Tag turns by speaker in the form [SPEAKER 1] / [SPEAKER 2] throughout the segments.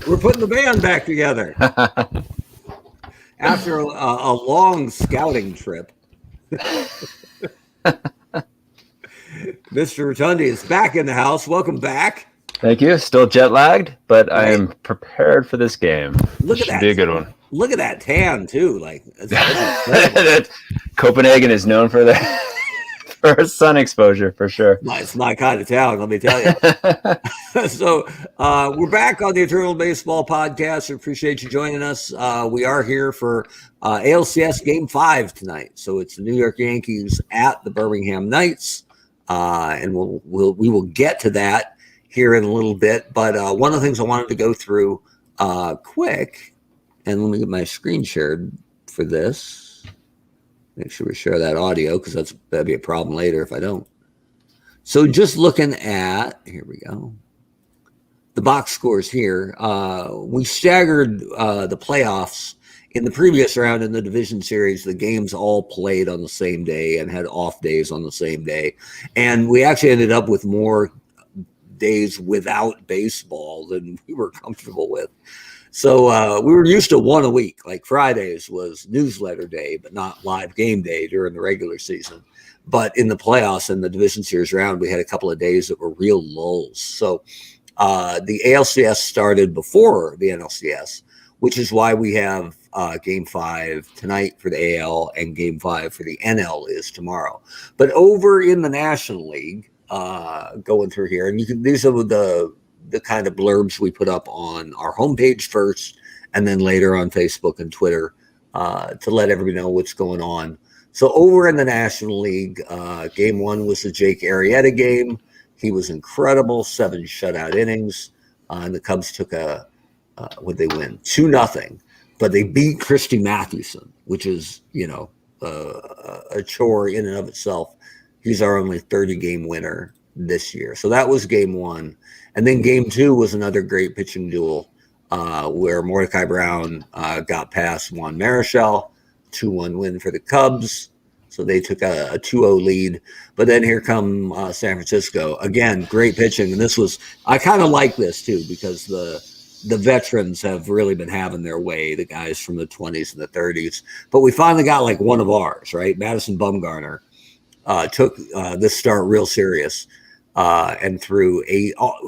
[SPEAKER 1] We're putting the band back together after a long scouting trip. Mr. Rotundi is back in the house. Welcome back.
[SPEAKER 2] Thank you. Still jet lagged, but I am prepared for this game.
[SPEAKER 1] Look at that.
[SPEAKER 2] Be a good one.
[SPEAKER 1] Look at that tan too. Like that's
[SPEAKER 2] Copenhagen is known for that. For sun exposure, for sure.
[SPEAKER 1] It's my kind of town, let me tell you. So we're back on the Eternal Baseball Podcast. We appreciate you joining us. We are here for ALCS Game 5 tonight. So it's the New York Yankees at the Birmingham Knights, and we will get to that here in a little bit. But one of the things I wanted to go through quick, and let me get my screen shared for this. Make sure we share that audio because that'd be a problem later if I don't. So just looking at, here we go, the box scores here. We staggered the playoffs in the previous round in the division series. The games all played on the same day and had off days on the same day. And we actually ended up with more days without baseball than we were comfortable with. So we were used to one a week. Like Fridays was newsletter day, but not live game day during the regular season. But in the playoffs and the division series round, we had a couple of days that were real lulls. So the ALCS started before the NLCS, which is why we have Game 5 tonight for the AL and Game 5 for the NL is tomorrow. But over in the National League, going through here, and these are the kind of blurbs we put up on our homepage first and then later on Facebook and Twitter to let everybody know what's going on. So over in the National League, Game 1 was the Jake Arrieta game. He was incredible, 7 shutout innings. And the Cubs took what'd they win? 2-0. But they beat Christy Mathewson, which is, a chore in and of itself. He's our only 30-game winner this year. So that was Game 1. And then Game 2 was another great pitching duel where Mordecai Brown got past Juan Marichal, 2-1 win for the Cubs. So they took a 2-0 lead. But then here come San Francisco. Again, great pitching. And I kind of like this too because the veterans have really been having their way, the guys from the 20s and the 30s. But we finally got like one of ours, right? Madison Bumgarner took this start real serious. And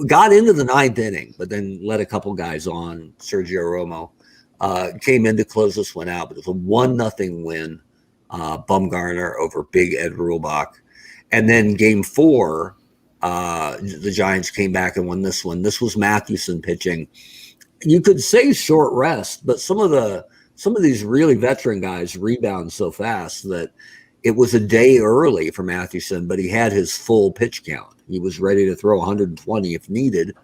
[SPEAKER 1] got into the 9th inning, but then let a couple guys on. Sergio Romo came in to close this one out, but it was a 1-0 win. Bumgarner over Big Ed Rulebach. And then Game 4, the Giants came back and won this one. This was Mathewson pitching. You could say short rest, but some of these really veteran guys rebound so fast that it was a day early for Mathewson, but he had his full pitch count. He was ready to throw 120 if needed.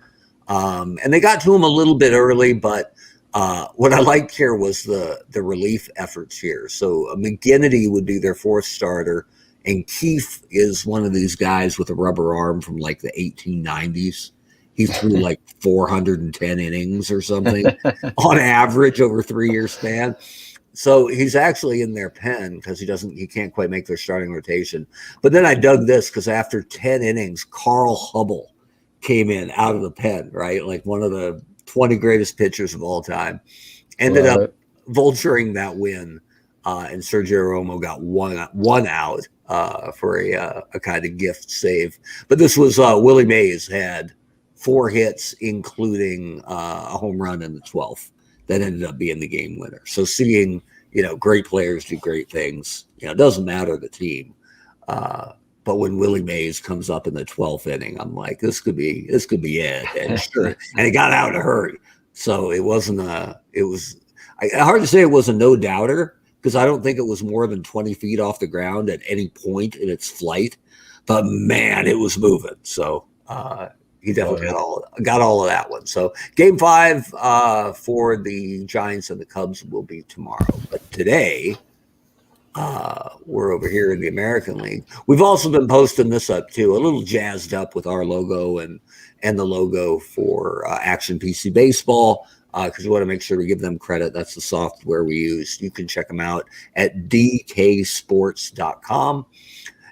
[SPEAKER 1] And they got to him a little bit early, but what I liked here was the relief efforts here. So McGinnity would be their 4th starter, and Keefe is one of these guys with a rubber arm from like the 1890s. He threw like 410 innings or something on average over a 3-year span. So he's actually in their pen because he can't quite make their starting rotation. But then I dug this because after 10 innings, Carl Hubble came in out of the pen, right? Like one of the 20 greatest pitchers of all time. Ended up vulturing that win. And Sergio Romo got one out for a kind of gift save. But this was Willie Mays had 4 hits, including a home run in the 12th. That ended up being the game winner. So seeing, great players do great things, it doesn't matter the team. But when Willie Mays comes up in the 12th inning, I'm like, this could be it. And sure, and it got out to hurt. So it wasn't hard to say it was a no doubter because I don't think it was more than 20 feet off the ground at any point in its flight. But man, it was moving. So he definitely got all of that one. So Game 5 for the Giants and the Cubs will be tomorrow. But today, we're over here in the American League. We've also been posting this up too, a little jazzed up with our logo and the logo for Action PC Baseball because we want to make sure we give them credit. That's the software we use. You can check them out at dksports.com.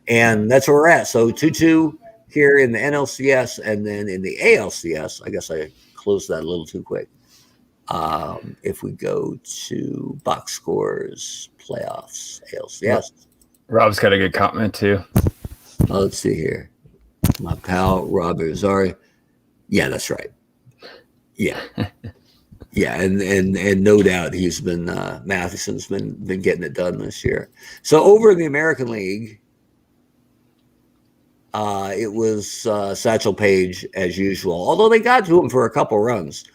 [SPEAKER 1] And that's where we're at. So 2-2. Here in the NLCS and then in the ALCS, I guess I closed that a little too quick. If we go to box scores, playoffs, ALCS.
[SPEAKER 2] Rob's got a good comment too.
[SPEAKER 1] Let's see here. My pal Rob Azari. Yeah, that's right. Yeah. Yeah, and no doubt he's been Matheson's been getting it done this year. So over in the American League, it was Satchel Paige as usual. Although they got to him for a couple runs,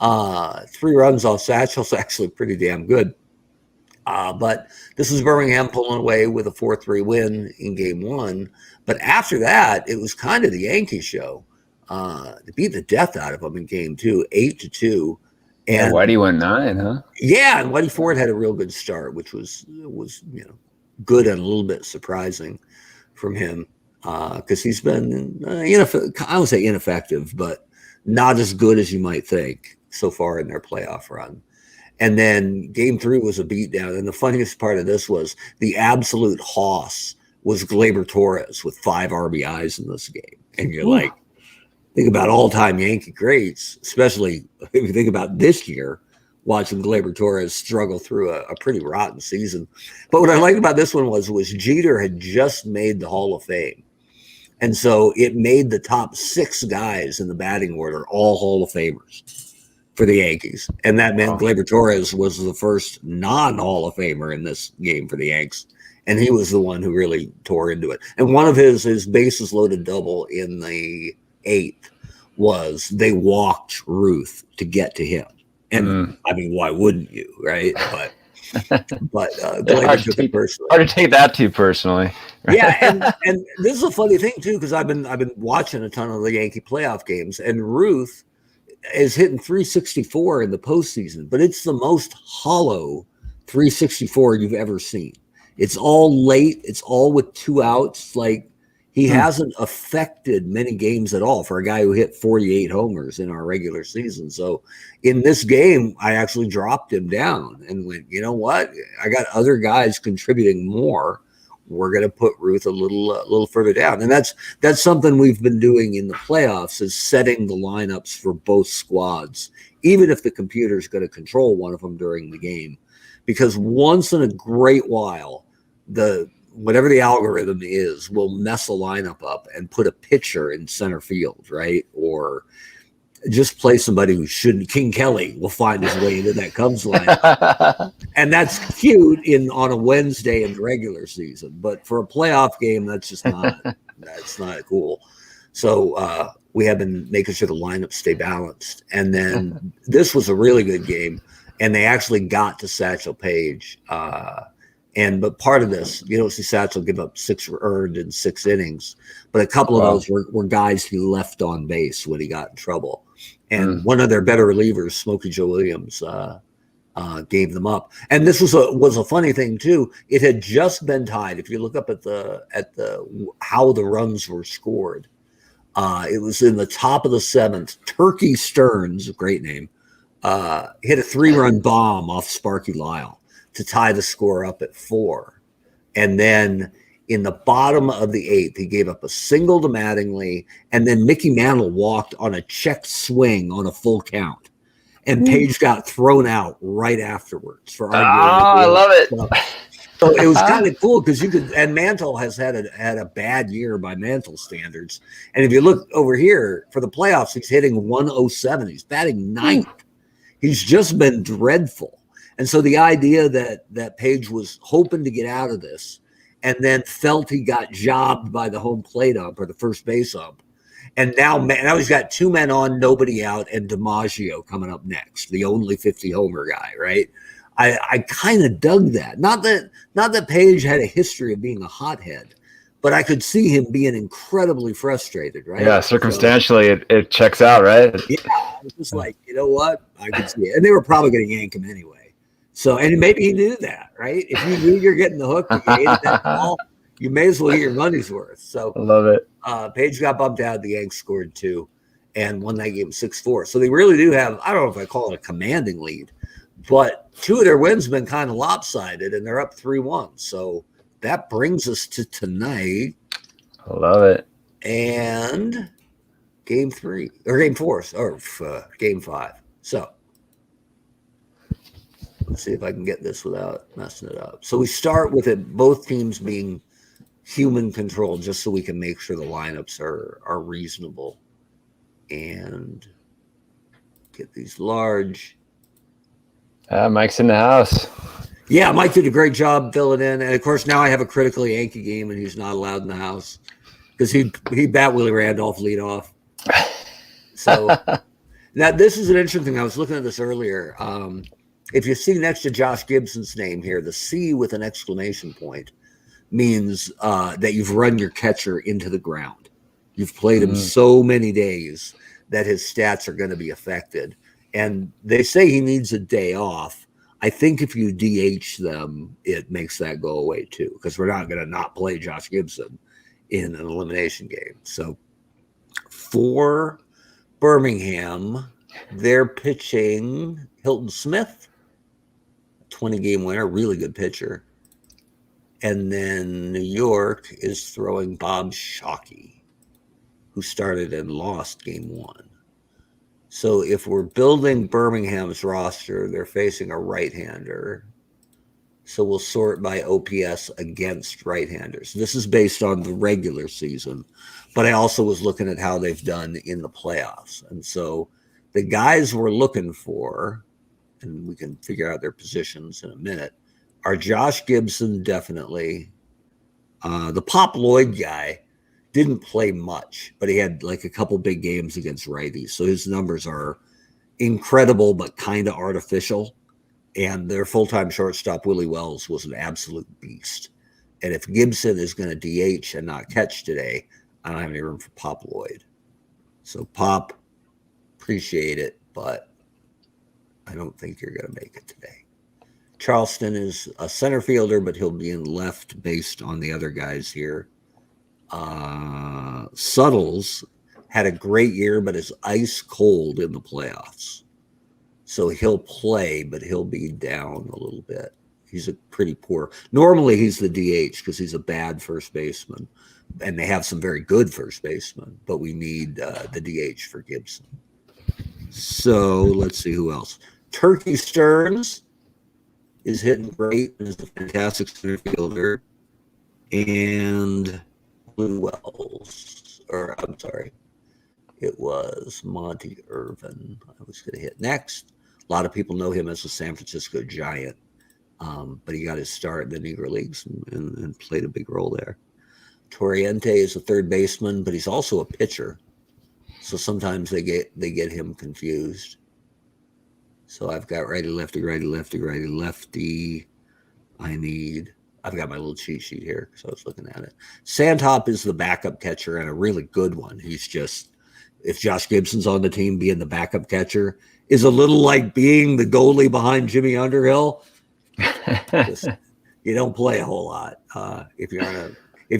[SPEAKER 1] 3 runs off Satchel's actually pretty damn good. But this was Birmingham pulling away with a 4-3 win in Game 1. But after that, it was kind of the Yankees show. They beat the death out of them in Game 2, 8-2. And
[SPEAKER 2] Whitey went 9, huh?
[SPEAKER 1] Yeah, and Whitey Ford had a real good start, which was good and a little bit surprising from him because he's been I would say ineffective, but not as good as you might think so far in their playoff run. And then Game 3 was a beatdown, and the funniest part of this was the absolute hoss was Gleyber Torres with 5 RBIs in this game, and you're like. Think about all-time Yankee greats, especially if you think about this year, watching Gleyber Torres struggle through a pretty rotten season. But what I liked about this one was Jeter had just made the Hall of Fame. And so it made the top 6 guys in the batting order all Hall of Famers for the Yankees. And that meant Gleyber Torres was the first non-Hall of Famer in this game for the Yanks. And he was the one who really tore into it. And one of his bases loaded double in the 8th was they walked Ruth to get to him. And I mean, why wouldn't you, right? But Gleyber took it personally.
[SPEAKER 2] Hard to take that too personally.
[SPEAKER 1] Yeah, and this is a funny thing too, because I've been watching a ton of the Yankee playoff games, and Ruth is hitting 364 in the postseason, but it's the most hollow 364 you've ever seen. It's all late. It's all with 2 outs. Like, he hasn't affected many games at all for a guy who hit 48 homers in our regular season. So in this game, I actually dropped him down and went, you know what? I got other guys contributing more. We're going to put Ruth a little further down. And that's something we've been doing in the playoffs, is setting the lineups for both squads, even if the computer is going to control one of them during the game. Because once in a great while, whatever the algorithm is will mess a lineup up and put a pitcher in center field, right? Or just play somebody who shouldn't. King Kelly will find his way into that Cubs lineup. And that's cute on a Wednesday in the regular season. But for a playoff game, that's just that's not cool. So we have been making sure the lineups stay balanced. And then this was a really good game. And they actually got to Satchel Paige. But part of this, you don't see Satchel give up 6 earned in 6 innings, but a couple of those were guys he left on base when he got in trouble. And one of their better relievers, Smokey Joe Williams, gave them up. And this was a funny thing too. It had just been tied. If you look up at how the runs were scored, it was in the top of the 7th. Turkey Stearns, a great name, hit a 3-run bomb off Sparky Lyle to tie the score up at 4. And then in the bottom of the 8th, he gave up a single to Mattingly, and then Mickey Mantle walked on a checked swing on a full count. And Paige got thrown out right afterwards for arguing.
[SPEAKER 2] I love it.
[SPEAKER 1] So it was kind of cool because and Mantle has had a bad year by Mantle standards. And if you look over here for the playoffs, he's hitting 107. He's batting 9th. He's just been dreadful. And so the idea that Paige was hoping to get out of this and then felt he got jobbed by the home plate ump or the first base ump. And now he's got 2 men on, nobody out, and DiMaggio coming up next, the only 50 homer guy, right? I kind of dug that. Not that Paige had a history of being a hothead, but I could see him being incredibly frustrated, right?
[SPEAKER 2] Yeah, circumstantially, it checks out, right?
[SPEAKER 1] Yeah, I was just like, you know what? I could see it. And they were probably going to yank him anyway. So, and maybe he knew that, right? If you knew you're getting the hook, you hated that ball, you may as well get your money's worth. So
[SPEAKER 2] I love it.
[SPEAKER 1] Paige got bumped out. The Yanks scored 2 and won that game 6-4. So they really do have, I don't know if I call it a commanding lead, but 2 of their wins have been kind of lopsided, and they're up 3-1. So that brings us to tonight.
[SPEAKER 2] I love it.
[SPEAKER 1] And game 4, or game 5. So Let's see if I can get this without messing it up. So we start with it, both teams being human controlled, just so we can make sure the lineups are reasonable. And get these large.
[SPEAKER 2] Mike's in the house.
[SPEAKER 1] Yeah, Mike did a great job filling in. And of course, now I have a critical Yankee game and he's not allowed in the house because he bat Willie Randolph lead off. So now this is an interesting thing. I was looking at this earlier. If you see next to Josh Gibson's name here, the C with an exclamation point means that you've run your catcher into the ground. You've played him so many days that his stats are going to be affected. And they say he needs a day off. I think if you DH them, it makes that go away too, because we're not going to not play Josh Gibson in an elimination game. So for Birmingham, they're pitching Hilton Smith, 20-game winner, really good pitcher. And then New York is throwing Bob Shockey, who started and lost game 1. So if we're building Birmingham's roster, they're facing a right-hander. So we'll sort by OPS against right-handers. This is based on the regular season, but I also was looking at how they've done in the playoffs. And so the guys we're looking for, and we can figure out their positions in a minute, are Josh Gibson, definitely. The Pop Lloyd guy didn't play much, but he had like a couple big games against righties. So his numbers are incredible, but kind of artificial. And their full-time shortstop, Willie Wells, was an absolute beast. And if Gibson is going to DH and not catch today, I don't have any room for Pop Lloyd. So Pop, appreciate it, but I don't think you're going to make it today. Charleston is a center fielder, but he'll be in left based on the other guys here. Suttles had a great year, but is ice cold in the playoffs. So he'll play, but he'll be down a little bit. He's a pretty poor. Normally he's the DH because he's a bad first baseman, and they have some very good first basemen, but we need the DH for Gibson. So let's see who else. Turkey Stearns is hitting great and is a fantastic center fielder. And Blue Wells, or I'm sorry, it was Monty Irvin I was going to hit next. A lot of people know him as a San Francisco Giant, but he got his start in the Negro Leagues and played a big role there. Torriente is a third baseman, but he's also a pitcher. So sometimes they get him confused. So I've got righty, lefty, righty, lefty, righty, lefty. I've got my little cheat sheet here because I was looking at it. Sandhop is the backup catcher and a really good one. He's just, if Josh Gibson's on the team, being the backup catcher is a little like being the goalie behind Jimmy Underhill. You don't play a whole lot if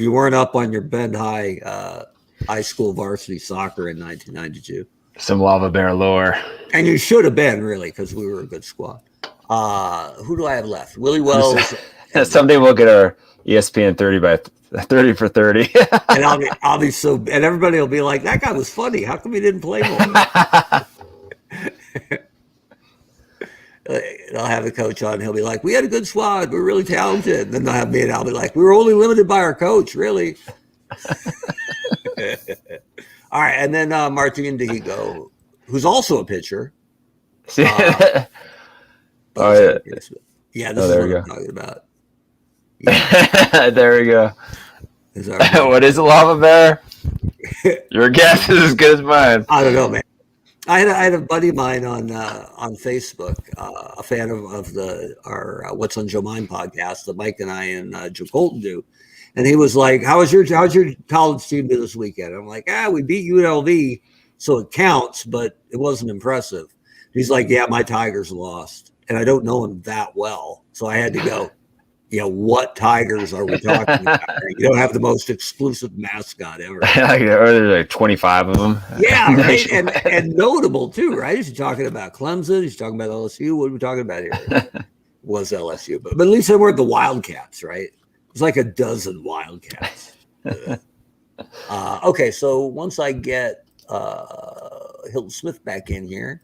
[SPEAKER 1] you weren't up on your Bend High high school varsity soccer in 1992.
[SPEAKER 2] Some lava bear lore.
[SPEAKER 1] And you should have been, really, because we were a good squad. Who do I have left? Willie Wells.
[SPEAKER 2] Someday we'll get our ESPN 30 for 30.
[SPEAKER 1] And I'll be so, and everybody will be like, that guy was funny. How come he didn't play more? I'll have the coach on. He'll be like, we had a good squad. We're really talented. And then they'll have me and I'll be like, we were only limited by our coach, really. All right. And then Martin Dihigo, who's also a pitcher.
[SPEAKER 2] Yeah,
[SPEAKER 1] this is what
[SPEAKER 2] we go.
[SPEAKER 1] I'm talking about. Yeah.
[SPEAKER 2] There we go. What is a lava bear? Your guess is as good as mine.
[SPEAKER 1] I don't know, man. I had a buddy of mine on Facebook, a fan of our What's on Joe Mind podcast that Mike and I and Joe Colton do, and he was like, "How's your college team do this weekend?" I'm like, we beat UNLV, so it counts, but it wasn't impressive. He's like, "Yeah, my Tigers lost," and I don't know him that well, so I had to go. What Tigers are we talking about? You don't have the most exclusive mascot ever.
[SPEAKER 2] There's like 25 of them.
[SPEAKER 1] Yeah, right. and notable too, right? He's talking about Clemson. He's talking about LSU. What are we talking about here? It was LSU, but at least they weren't the Wildcats, right? It was like a dozen Wildcats. Okay, so once I get Hilton Smith back in here,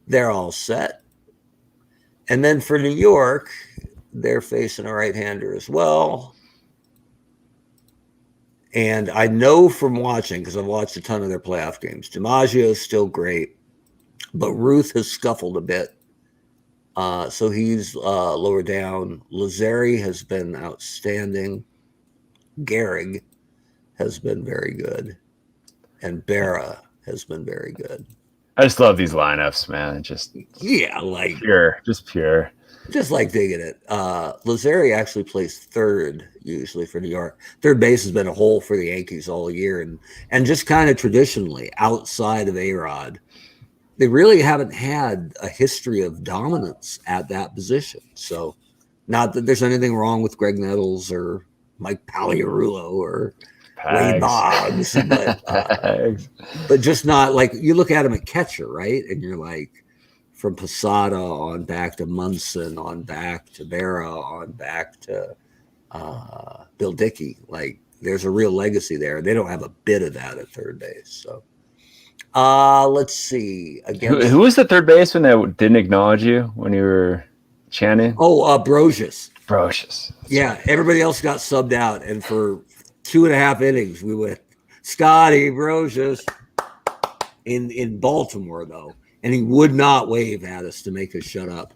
[SPEAKER 1] they're all set. And then for New York, they're facing a right-hander as well. And I know from watching, because I've watched a ton of their playoff games, DiMaggio is still great, but Ruth has scuffled a bit. So he's lower down. Lazzari has been outstanding. Gehrig has been very good. And Berra has been very good.
[SPEAKER 2] I just love these lineups, man. Just
[SPEAKER 1] like
[SPEAKER 2] pure.
[SPEAKER 1] Just like digging it. Lazzari actually plays third usually for New York. Third base has been a hole for the Yankees all year, and just kind of traditionally outside of A-Rod, they really haven't had a history of dominance at that position. So, not that there's anything wrong with Greg Nettles or Mike Pagliarulo or Wade Boggs, but just not like you look at him at catcher, right? And you're like, from Posada on back to Munson, on back to Berra, on back to Bill Dickey. Like, there's a real legacy there. They don't have a bit of that at third base. So, let's see.
[SPEAKER 2] Who was the third baseman that didn't acknowledge you when you were chanting?
[SPEAKER 1] Oh, Brosius.
[SPEAKER 2] Yeah,
[SPEAKER 1] everybody else got subbed out, and for 2.5 innings, we went Scotty Brosius in Baltimore, though. And he would not wave at us to make us shut up.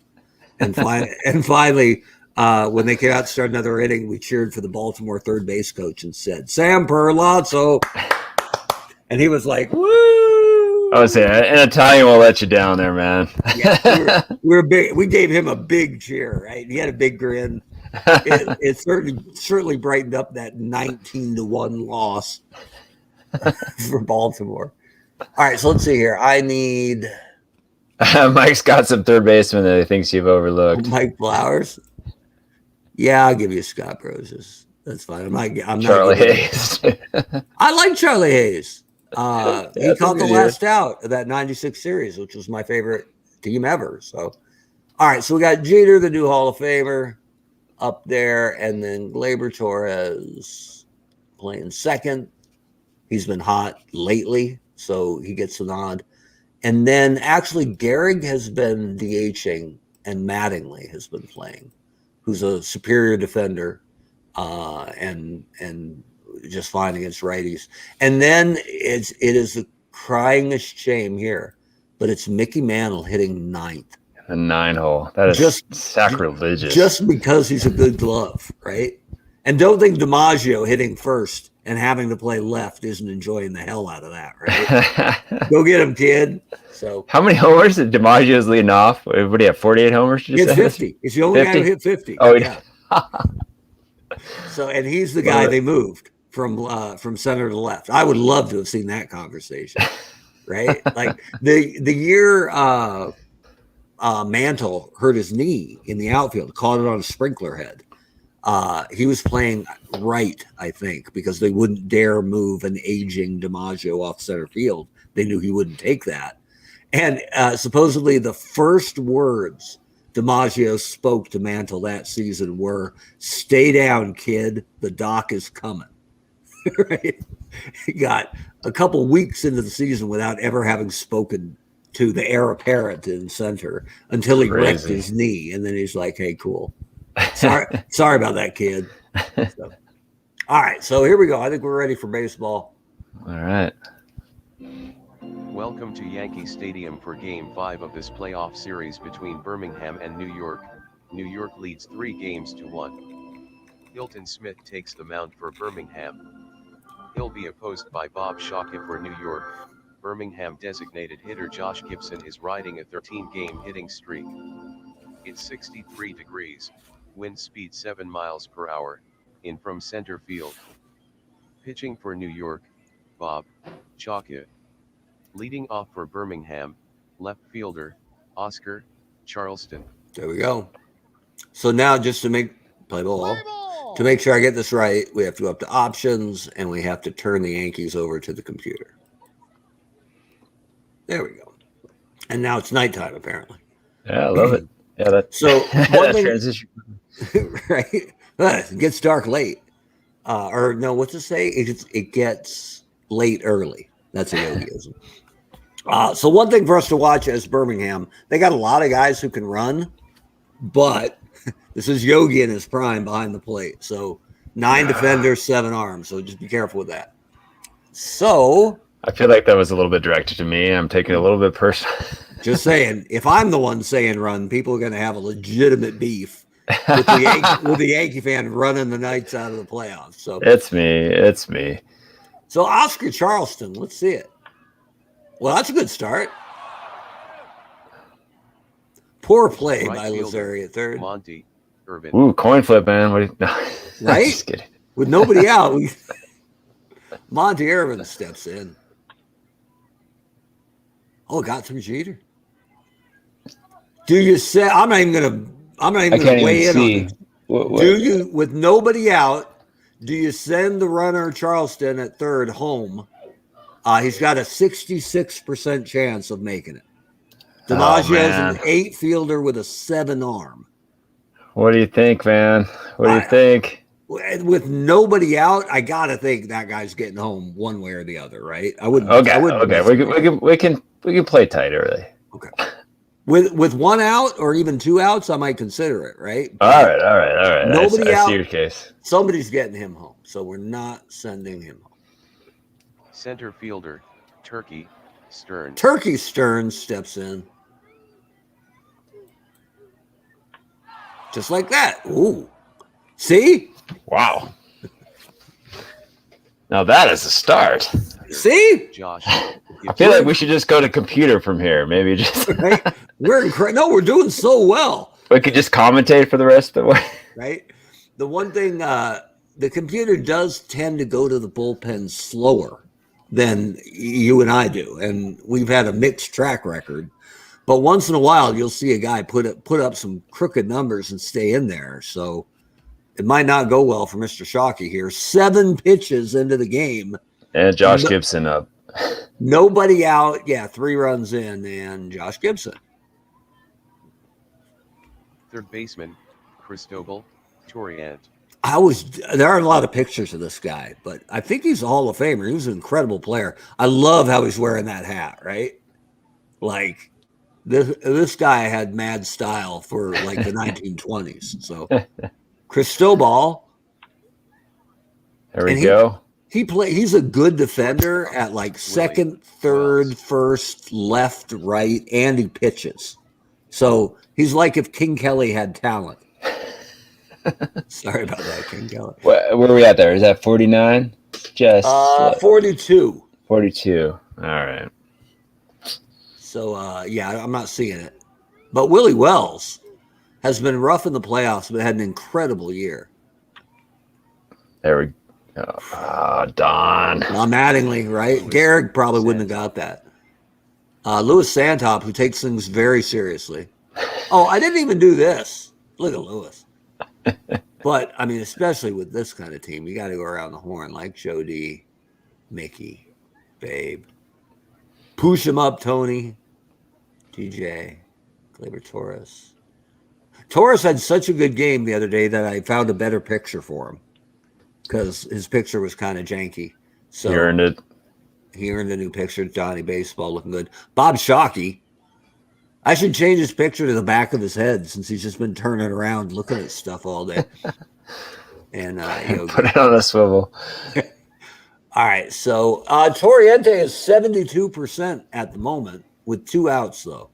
[SPEAKER 1] And finally, when they came out to start another inning, we cheered for the Baltimore third base coach and said, Sam Perlazzo. And he was like, woo!
[SPEAKER 2] I would say, an Italian will let you down there, man.
[SPEAKER 1] Yeah, we big. We gave him a big cheer, right? He had a big grin. It certainly brightened up that 19-1 loss for Baltimore. All right, so let's see here. I need...
[SPEAKER 2] Mike's got some third baseman that he thinks you've overlooked.
[SPEAKER 1] Mike Flowers. Yeah, I'll give you Scott Brosius. That's fine. I'm
[SPEAKER 2] Charlie Hayes.
[SPEAKER 1] I like Charlie Hayes. He caught the last out of that 96 series, which was my favorite team ever. So, all right. So we got Jeter, the new Hall of Famer, up there, and then Gleyber Torres playing second. He's been hot lately, so he gets the nod. And then actually Gehrig has been DHing and Mattingly has been playing, who's a superior defender and just fine against righties. And then it is the cryingest shame here, but it's Mickey Mantle hitting ninth.
[SPEAKER 2] The 9-hole. That is just sacrilegious.
[SPEAKER 1] Just because he's a good glove, right? And don't think DiMaggio hitting first and having to play left isn't enjoying the hell out of that, right? Go get him, kid. So,
[SPEAKER 2] how many homers did DiMaggio's leading off? What do you have, 48 homers?
[SPEAKER 1] He hit 50. He's the only guy who hit 50.
[SPEAKER 2] Oh, yeah.
[SPEAKER 1] So, and he's the guy they moved from center to left. I would love to have seen that conversation, right? Like the year Mantle hurt his knee in the outfield, caught it on a sprinkler head. He was playing right, I think, because they wouldn't dare move an aging DiMaggio off center field. They knew he wouldn't take that. And supposedly the first words DiMaggio spoke to Mantle that season were, "Stay down, kid. The doc is coming." Right? He got a couple weeks into the season without ever having spoken to the heir apparent in center until he wrecked his knee. And then he's like, "Hey, cool. Sorry about that, kid." So, all right, so here we go. I think we're ready for baseball.
[SPEAKER 2] All right.
[SPEAKER 3] Welcome to Yankee Stadium for Game 5 of this playoff series between Birmingham and New York. New York leads 3-1. Hilton Smith takes the mound for Birmingham. He'll be opposed by Bob Shaka for New York. Birmingham designated hitter Josh Gibson is riding a 13-game hitting streak. It's 63 degrees, wind speed 7 miles per hour, in from center field. Pitching for New York, Bob Shaka. Leading off for Birmingham, left fielder, Oscar Charleston.
[SPEAKER 1] There we go. So now just to play ball. To make sure I get this right, we have to go up to options and we have to turn the Yankees over to the computer. There we go. And now it's nighttime, apparently.
[SPEAKER 2] Yeah, I love it. Yeah, that's
[SPEAKER 1] so
[SPEAKER 2] one thing, transition.
[SPEAKER 1] Right? It gets dark late. Or no, what's it say? It gets late early. That's a yogiism. So one thing for us to watch as Birmingham, they got a lot of guys who can run, but this is Yogi in his prime behind the plate. So 9 defenders, 7 arms. So just be careful with that. So
[SPEAKER 2] I feel like that was a little bit directed to me. I'm taking it a little bit personal.
[SPEAKER 1] Just saying, if I'm the one saying run, people are going to have a legitimate beef with the Yankee fan running the Knights out of the playoffs. So
[SPEAKER 2] it's me.
[SPEAKER 1] So Oscar Charleston, let's see it. Well, that's a good start. Poor play by Lazari at third.
[SPEAKER 3] Monty, Irvin.
[SPEAKER 2] Ooh, coin flip, man. What? No,
[SPEAKER 1] right?
[SPEAKER 2] Just kidding.
[SPEAKER 1] With nobody out, Monty Irvin steps in. Oh, got through Jeter. Do you say? I'm not even gonna weigh in on it.
[SPEAKER 2] What?
[SPEAKER 1] Do you, with nobody out, do you send the runner Charleston at third home? He's got a 66% chance of making it. DiMaggio's an 8 fielder with a 7 arm.
[SPEAKER 2] What do you think, man? What do you think?
[SPEAKER 1] With nobody out, I gotta think that guy's getting home one way or the other, right? I wouldn't.
[SPEAKER 2] Okay. We can play tight early.
[SPEAKER 1] Okay. With 1 out or even 2 outs, I might consider it, right?
[SPEAKER 2] All right.
[SPEAKER 1] Nobody out.
[SPEAKER 2] I see your case.
[SPEAKER 1] Somebody's getting him home, so we're not sending him home.
[SPEAKER 3] Center fielder, Turkey Stern.
[SPEAKER 1] Turkey Stern steps in. Just like that. Ooh. See?
[SPEAKER 2] Wow. Now that is a start.
[SPEAKER 1] See?
[SPEAKER 3] Josh.
[SPEAKER 2] I feel like we should just go to computer from here. Maybe just
[SPEAKER 1] right? We're doing so well.
[SPEAKER 2] We could just commentate for the rest of the way.
[SPEAKER 1] Right? The one thing the computer does tend to go to the bullpen slower than you and I do. And we've had a mixed track record. But once in a while you'll see a guy put up some crooked numbers and stay in there. So it might not go well for Mr. Shockey here. 7 pitches into the game.
[SPEAKER 2] And Josh Gibson up.
[SPEAKER 1] Nobody out. Yeah, 3 runs in, and Josh Gibson.
[SPEAKER 3] Third baseman, Cristobal Torriant.
[SPEAKER 1] There are a lot of pictures of this guy, but I think he's a Hall of Famer. He was an incredible player. I love how he's wearing that hat, right? Like this guy had mad style for like the 1920s. So Cristobal.
[SPEAKER 2] There we go.
[SPEAKER 1] He's a good defender at like second, third, first, left, right, and he pitches. So he's like if King Kelly had talent. Sorry about that, King Kelly.
[SPEAKER 2] Where are we at there? Is that 49? Just
[SPEAKER 1] 42.
[SPEAKER 2] 42. All right.
[SPEAKER 1] So I'm not seeing it. But Willie Wells has been rough in the playoffs, but had an incredible year.
[SPEAKER 2] There we go. Don.
[SPEAKER 1] Mattingly, right? Garrick probably wouldn't have got that. Louis Santop, who takes things very seriously. Oh, I didn't even do this. Look at Louis. But, I mean, especially with this kind of team, you got to go around the horn like Jody, Mickey, Babe. Push him up, Tony, DJ, Gleyber Torres. Torres had such a good game the other day that I found a better picture for him because his picture was kind of janky. So
[SPEAKER 2] he earned it.
[SPEAKER 1] He earned a new picture. Johnny Baseball looking good. Bob Shockey. I should change his picture to the back of his head since he's just been turning around looking at stuff all day. And
[SPEAKER 2] put it on a swivel.
[SPEAKER 1] All right, so Torriente is 72% at the moment with 2 outs, though.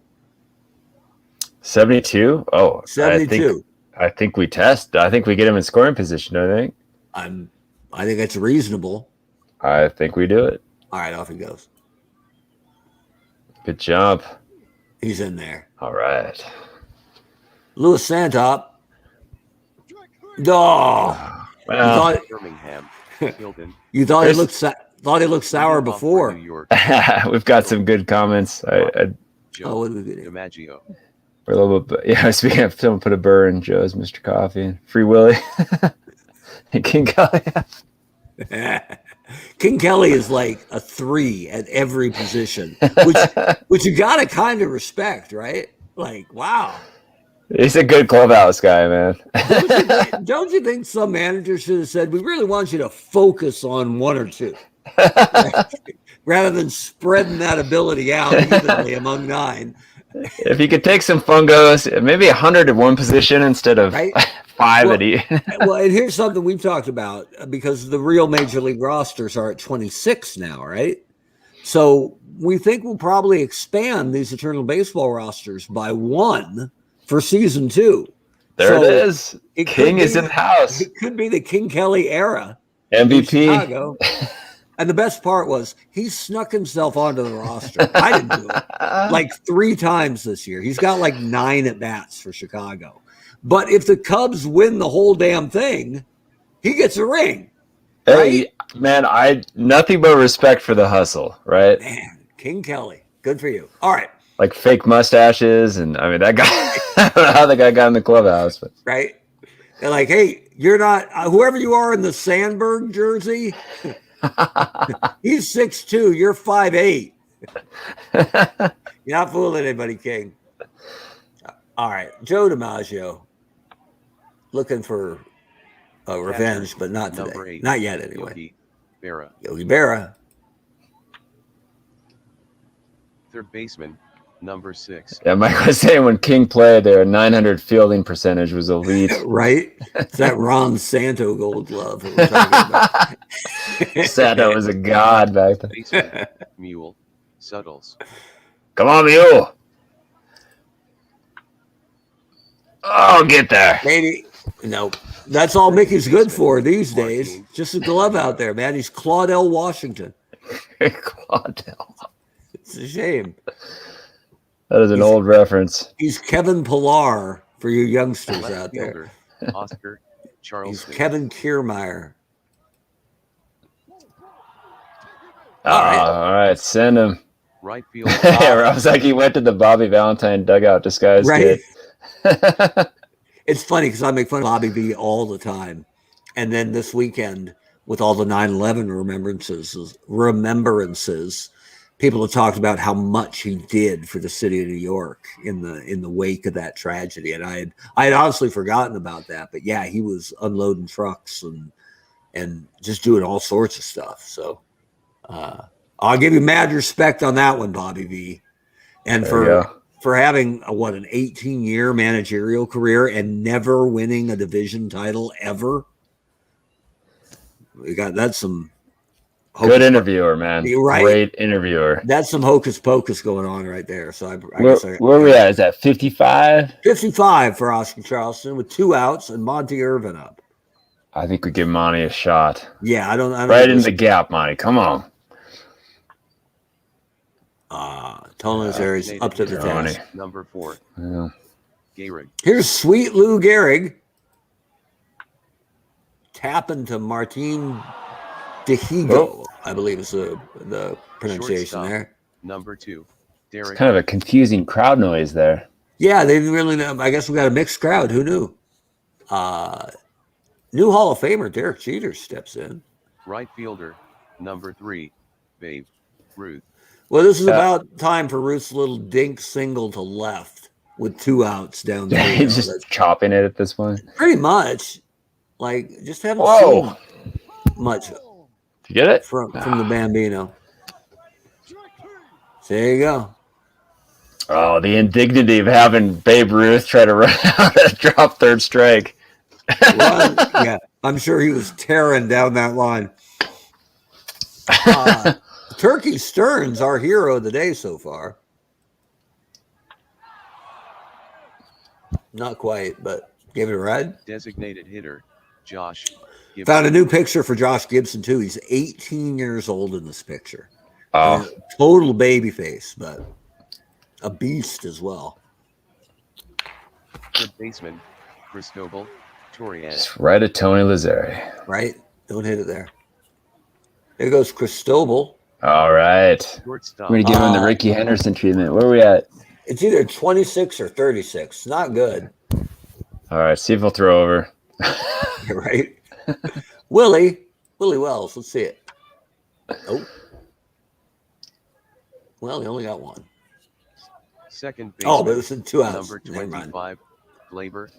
[SPEAKER 2] 72? Oh,
[SPEAKER 1] 72.
[SPEAKER 2] I think we test. I think we get him in scoring position, I think.
[SPEAKER 1] I think that's reasonable.
[SPEAKER 2] I think we do it.
[SPEAKER 1] All right, off he goes.
[SPEAKER 2] Good job.
[SPEAKER 1] He's in there.
[SPEAKER 2] All right.
[SPEAKER 1] Louis Santop. Oh,
[SPEAKER 2] well,
[SPEAKER 3] Birmingham.
[SPEAKER 1] You thought he looked sour before.
[SPEAKER 2] We've got some good comments.
[SPEAKER 1] What did we get?
[SPEAKER 3] DiMaggio.
[SPEAKER 2] We're a little bit, yeah. Speaking of, someone put a burr in Joe's Mr. Coffee and Free Willy. And King Kelly.
[SPEAKER 1] King Kelly is like a 3 at every position, which you gotta kind of respect, right? Like, wow.
[SPEAKER 2] He's a good clubhouse guy, man.
[SPEAKER 1] Don't you think some manager should have said, we really want you to focus on 1 or 2, rather than spreading that ability out evenly among 9?
[SPEAKER 2] If you could take some fungos, maybe 100 at one position instead of
[SPEAKER 1] Right?
[SPEAKER 2] 5
[SPEAKER 1] Well,
[SPEAKER 2] at each.
[SPEAKER 1] Well, and here's something we've talked about because the real major league rosters are at 26 now, right? So we think we'll probably expand these Eternal Baseball rosters by 1 for season 2.
[SPEAKER 2] There
[SPEAKER 1] So
[SPEAKER 2] it is. King is in the house.
[SPEAKER 1] It could be the King Kelly era.
[SPEAKER 2] MVP.
[SPEAKER 1] In Chicago. And the best part was he snuck himself onto the roster. I didn't do it. Like 3 times this year. He's got like 9 at bats for Chicago. But if the Cubs win the whole damn thing, he gets a ring. Right?
[SPEAKER 2] Hey, man, nothing but respect for the hustle, right?
[SPEAKER 1] Man, King Kelly. Good for you. All right.
[SPEAKER 2] Like fake mustaches, and I mean that guy. I don't know how the guy got in the clubhouse, but
[SPEAKER 1] Right. They're like, hey, you're not whoever you are in the Sandberg jersey. He's 6'2", you're 5'8". You're not fooling anybody, King. All right, Joe DiMaggio looking for revenge, but not today.
[SPEAKER 3] Number 8,
[SPEAKER 1] not yet, anyway.
[SPEAKER 3] Yogi Berra.
[SPEAKER 1] Yogi Berra.
[SPEAKER 3] Third baseman, number 6.
[SPEAKER 2] yeah, Mike was saying when King played, their 900 fielding percentage was elite.
[SPEAKER 1] Right? It's that Ron Santo Gold Glove that we're talking about.
[SPEAKER 2] Santo was a god back then.
[SPEAKER 3] Baseman, Mule, Suttles.
[SPEAKER 2] Come on, Mule. Oh, get there.
[SPEAKER 1] Maybe. No, that's all Mickey's good for these days. Just a glove out there, man. He's Claudel Washington.
[SPEAKER 2] Claudel.
[SPEAKER 1] It's a shame.
[SPEAKER 2] That is an old reference.
[SPEAKER 1] He's Kevin Pillar for you youngsters
[SPEAKER 3] Left
[SPEAKER 1] out there.
[SPEAKER 3] fielder, Oscar Charleston.
[SPEAKER 1] He's Kevin Kiermaier.
[SPEAKER 2] All right, send him.
[SPEAKER 3] Right field,
[SPEAKER 2] I was like, he went to the Bobby Valentine dugout disguise.
[SPEAKER 1] Right.
[SPEAKER 2] Kid.
[SPEAKER 1] It's funny because I make fun of Bobby V all the time. And then this weekend, with all the 9/11 remembrances, people have talked about how much he did for the city of New York in the wake of that tragedy. And I had honestly forgotten about that. But yeah, he was unloading trucks and just doing all sorts of stuff. So I'll give you mad respect on that one, Bobby V. And for having an 18-year managerial career and never winning a division title ever. That's some
[SPEAKER 2] good interviewer, man.
[SPEAKER 1] Right?
[SPEAKER 2] Great interviewer.
[SPEAKER 1] That's some hocus pocus going on right there. So
[SPEAKER 2] where are we at? Is that 55?
[SPEAKER 1] 55 for Oscar Charleston with 2 outs and Monty Irvin up.
[SPEAKER 2] I think we give Monty a shot.
[SPEAKER 1] Yeah, I don't
[SPEAKER 2] right in the gap, Monty. Come on.
[SPEAKER 1] Tony is up to the task.
[SPEAKER 3] Number 4.
[SPEAKER 2] Yeah.
[SPEAKER 3] Gehrig.
[SPEAKER 1] Here's Sweet Lou Gehrig tapping to Martin DeHigo, I believe is the pronunciation
[SPEAKER 3] Shortstop,
[SPEAKER 1] there.
[SPEAKER 3] Number 2. Derek.
[SPEAKER 2] It's kind of a confusing crowd noise there.
[SPEAKER 1] Yeah, they didn't really know. I guess we got a mixed crowd. Who knew? New Hall of Famer Derek Jeter steps in.
[SPEAKER 3] Right fielder, number 3. Babe Ruth.
[SPEAKER 1] Well, this is about time for Ruth's little dink single to left with 2 outs down there.
[SPEAKER 2] He's just chopping it at this point.
[SPEAKER 1] Pretty much. Like, just haven't seen much
[SPEAKER 2] Did you get it?
[SPEAKER 1] from the Bambino. So there you go.
[SPEAKER 2] Oh, the indignity of having Babe Ruth try to run out and drop third strike.
[SPEAKER 1] Yeah, I'm sure he was tearing down that line. Turkey Stearns, our hero of the day so far. Not quite, but give it a ride.
[SPEAKER 3] Designated hitter, Josh Gibson.
[SPEAKER 1] Found a new picture for Josh Gibson, too. He's 18 years old in this picture.
[SPEAKER 2] Oh.
[SPEAKER 1] Total baby face, but a beast as well.
[SPEAKER 3] Third baseman, Cristobal Torres.
[SPEAKER 2] It's right at Tony Lazzari.
[SPEAKER 1] Right? Don't hit it there. There goes Cristobal.
[SPEAKER 2] All right.
[SPEAKER 3] Shortstop.
[SPEAKER 2] We're going to give him the Ricky Henderson treatment. Where are we at?
[SPEAKER 1] It's either 26 or 36. Not good.
[SPEAKER 2] All right. See if he'll throw over.
[SPEAKER 1] Right? Willie Wells. Let's see it. Oh. Well, he only got 1.
[SPEAKER 3] Second baseman.
[SPEAKER 1] Oh, but it was in 2 outs.
[SPEAKER 3] Number 25, Gleyber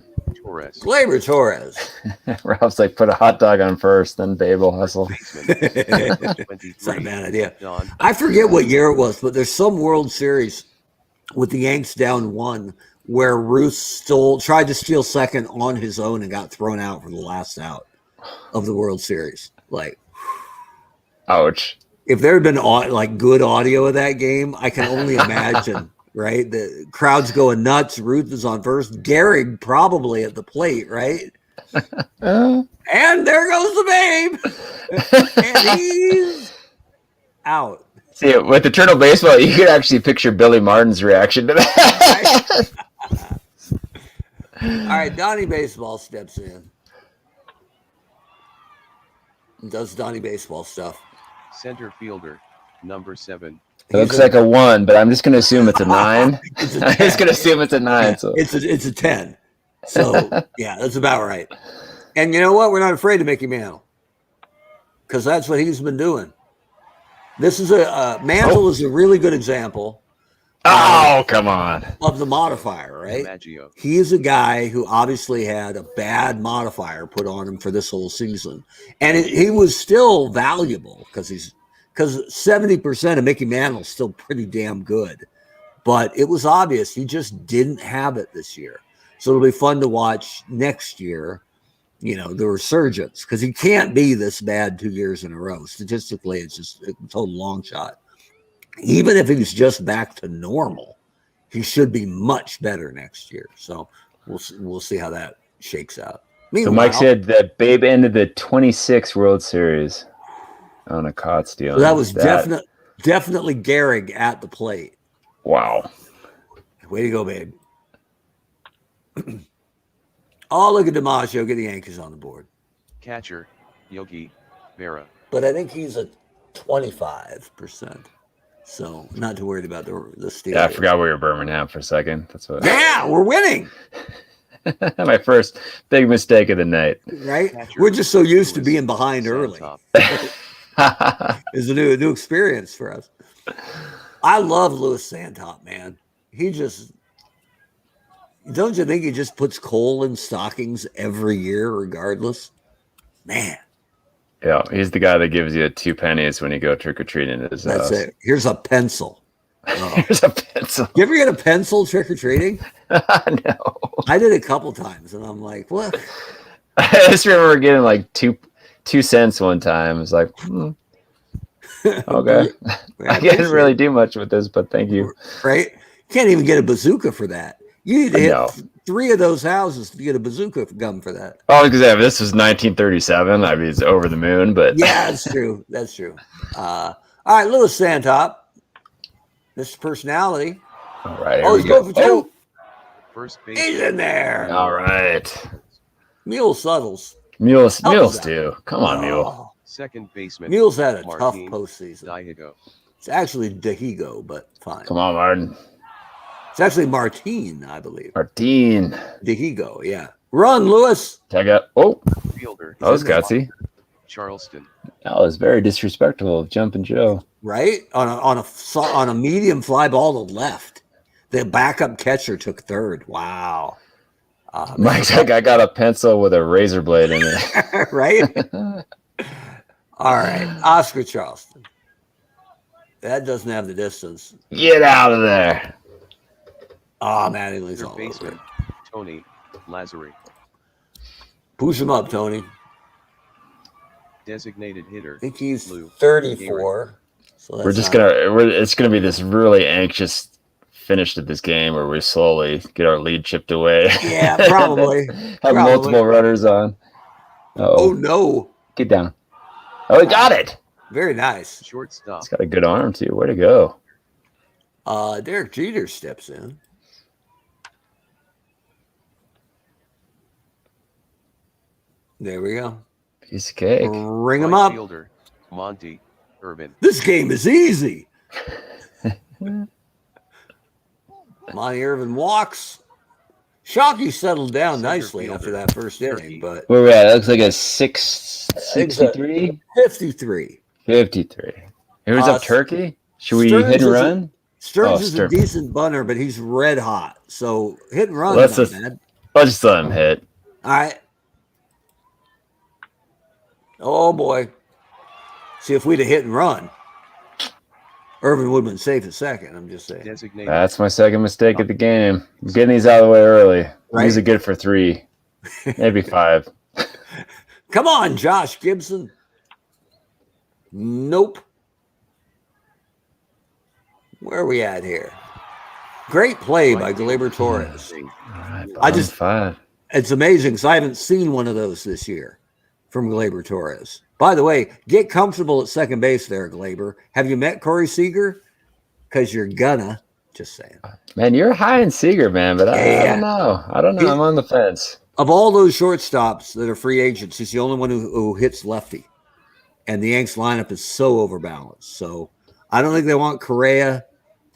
[SPEAKER 3] Torres.
[SPEAKER 1] Gleyber Torres.
[SPEAKER 2] Ralph's like, put a hot dog on first, then Babe will hustle.
[SPEAKER 1] It's not a bad idea. I forget what year it was, but there's some World Series with the Yanks down 1, where Ruth tried to steal second on his own and got thrown out for the last out of the World Series. Like,
[SPEAKER 2] ouch.
[SPEAKER 1] if there had been like good audio of that game, I can only imagine. Right, the crowd's going nuts. Ruth is on first. Gehrig probably at the plate. Right, and there goes the babe, and he's out.
[SPEAKER 2] See, with Eternal Baseball, you could actually picture Billy Martin's reaction to that.
[SPEAKER 1] All right, Donnie Baseball steps in. Does Donnie Baseball stuff.
[SPEAKER 3] Center fielder, number 7.
[SPEAKER 2] It looks like a 1, but I'm just going to assume it's a 9. I'm just going to assume it's a 9. So
[SPEAKER 1] it's a 10. So, yeah, that's about right. And you know what? We're not afraid of Mickey Mantle because that's what he's been doing. This is Mantle is a really good example.
[SPEAKER 2] Oh, come on.
[SPEAKER 1] Of the modifier, right?
[SPEAKER 3] DiMaggio.
[SPEAKER 1] He is a guy who obviously had a bad modifier put on him for this whole season. And he was still valuable because 70% of Mickey Mantle is still pretty damn good. But it was obvious he just didn't have it this year. So it'll be fun to watch next year, the resurgence, because he can't be this bad 2 years in a row. Statistically, it's just a total long shot. Even if he's just back to normal, he should be much better next year. So we'll see how that shakes out.
[SPEAKER 2] So Mike said that Babe ended the 26th World Series on a Cott steal.
[SPEAKER 1] So that was definitely Gehrig at the plate.
[SPEAKER 2] Wow.
[SPEAKER 1] Way to go, Babe. Oh, look at DiMaggio. Get the Yankees on the board.
[SPEAKER 3] Catcher, Yogi Berra.
[SPEAKER 1] But I think he's at 25%. So not too worried about the steal.
[SPEAKER 2] Yeah, I forgot we were Birmingham for a second. That's what.
[SPEAKER 1] Yeah, we're winning.
[SPEAKER 2] My first big mistake of the night.
[SPEAKER 1] Right? We're just so used to being behind early. It's a new experience for us. I love Louis Santop, man. Don't you think he just puts coal in stockings every year regardless? Man.
[SPEAKER 2] Yeah, he's the guy that gives you 2 pennies when you go trick-or-treating at his house.
[SPEAKER 1] That's it. Here's a pencil. Oh.
[SPEAKER 2] Here's a pencil.
[SPEAKER 1] You ever get a pencil trick-or-treating?
[SPEAKER 2] No.
[SPEAKER 1] I did a couple times, and I'm like, what?
[SPEAKER 2] I just remember getting like 2 cents one time. It's like, okay. I didn't really do much with this, but thank you.
[SPEAKER 1] Right? You can't even get a bazooka for that. You need to hit 3 of those houses to get a bazooka gun for that.
[SPEAKER 2] Oh, because this was 1937. I mean, it's over the moon, but
[SPEAKER 1] yeah, that's true. That's true. All right, Louis Santop, Mr. Personality.
[SPEAKER 2] All right,
[SPEAKER 1] he's going for 2.
[SPEAKER 3] First base.
[SPEAKER 1] He's in there.
[SPEAKER 2] All right.
[SPEAKER 1] Mule Suttles.
[SPEAKER 2] Mules too. Come on, Mule.
[SPEAKER 3] Second baseman.
[SPEAKER 1] Mule's had a
[SPEAKER 3] Martin
[SPEAKER 1] tough postseason.
[SPEAKER 3] Dihigo.
[SPEAKER 1] It's actually Dihigo, but fine.
[SPEAKER 2] Come on, Martin.
[SPEAKER 1] It's actually Martin, I believe.
[SPEAKER 2] Martin.
[SPEAKER 1] Dihigo, yeah. Run, Lewis.
[SPEAKER 2] Tag up. Oh,
[SPEAKER 3] Fielder.
[SPEAKER 2] that was gutsy.
[SPEAKER 3] Charleston.
[SPEAKER 2] That was very disrespectful of Jumpin' Joe.
[SPEAKER 1] Right? On a medium fly ball to left. The backup catcher took third. Wow.
[SPEAKER 2] Mike's like, I got a pencil with a razor blade in it.
[SPEAKER 1] Right? All right. Oscar Charleston. That doesn't have the distance.
[SPEAKER 2] Get out of there.
[SPEAKER 1] Oh, Mattingly's
[SPEAKER 3] Third
[SPEAKER 1] all
[SPEAKER 3] baseman.
[SPEAKER 1] over.
[SPEAKER 3] Tony Lazzari.
[SPEAKER 1] Push him up, Tony.
[SPEAKER 3] Designated hitter.
[SPEAKER 1] I think he's
[SPEAKER 3] Lou
[SPEAKER 1] 34. So
[SPEAKER 2] We're just it's gonna be this really anxious finish to this game where we slowly get our lead chipped away.
[SPEAKER 1] Yeah, probably.
[SPEAKER 2] Have multiple runners on.
[SPEAKER 1] Oh no.
[SPEAKER 2] Get down. Oh, he got it.
[SPEAKER 1] Very nice.
[SPEAKER 3] Shortstop.
[SPEAKER 2] He's got a good arm too. Way to go.
[SPEAKER 1] Derek Jeter steps in. There we go.
[SPEAKER 2] Piece of cake.
[SPEAKER 1] Ring him up.
[SPEAKER 3] Fielder. Monty Urban.
[SPEAKER 1] This game is easy. Monty Irvin walks. Shockey settled down nicely after that first inning, but
[SPEAKER 2] where we at? It looks like a 63.
[SPEAKER 1] 53.
[SPEAKER 2] 53. Who's up Turkey? Should we
[SPEAKER 1] Stearns
[SPEAKER 2] hit and run?
[SPEAKER 1] Stearns is a decent bunter, but he's red hot. So hit and run.
[SPEAKER 2] Let's just let him hit.
[SPEAKER 1] All right. Oh boy. See if we'd have hit and run. Irvin would have been safe at second. I'm just saying.
[SPEAKER 3] Designated.
[SPEAKER 2] That's my second mistake at the game. I'm getting these out of the way early.
[SPEAKER 1] Right.
[SPEAKER 2] These are good for 3, maybe 5.
[SPEAKER 1] Come on, Josh Gibson. Nope. Where are we at here? Great play by Gleyber Torres. I just
[SPEAKER 2] 5.
[SPEAKER 1] It's amazing because I haven't seen one of those this year from Gleyber Torres. By the way, get comfortable at second base there, Gleyber. Have you met Corey Seager? Because you're gonna. Just saying.
[SPEAKER 2] Man, you're high in Seager, man, but I don't know. I'm on the fence.
[SPEAKER 1] Of all those shortstops that are free agents, he's the only one who hits lefty. And the Yanks lineup is so overbalanced. So I don't think they want Correa.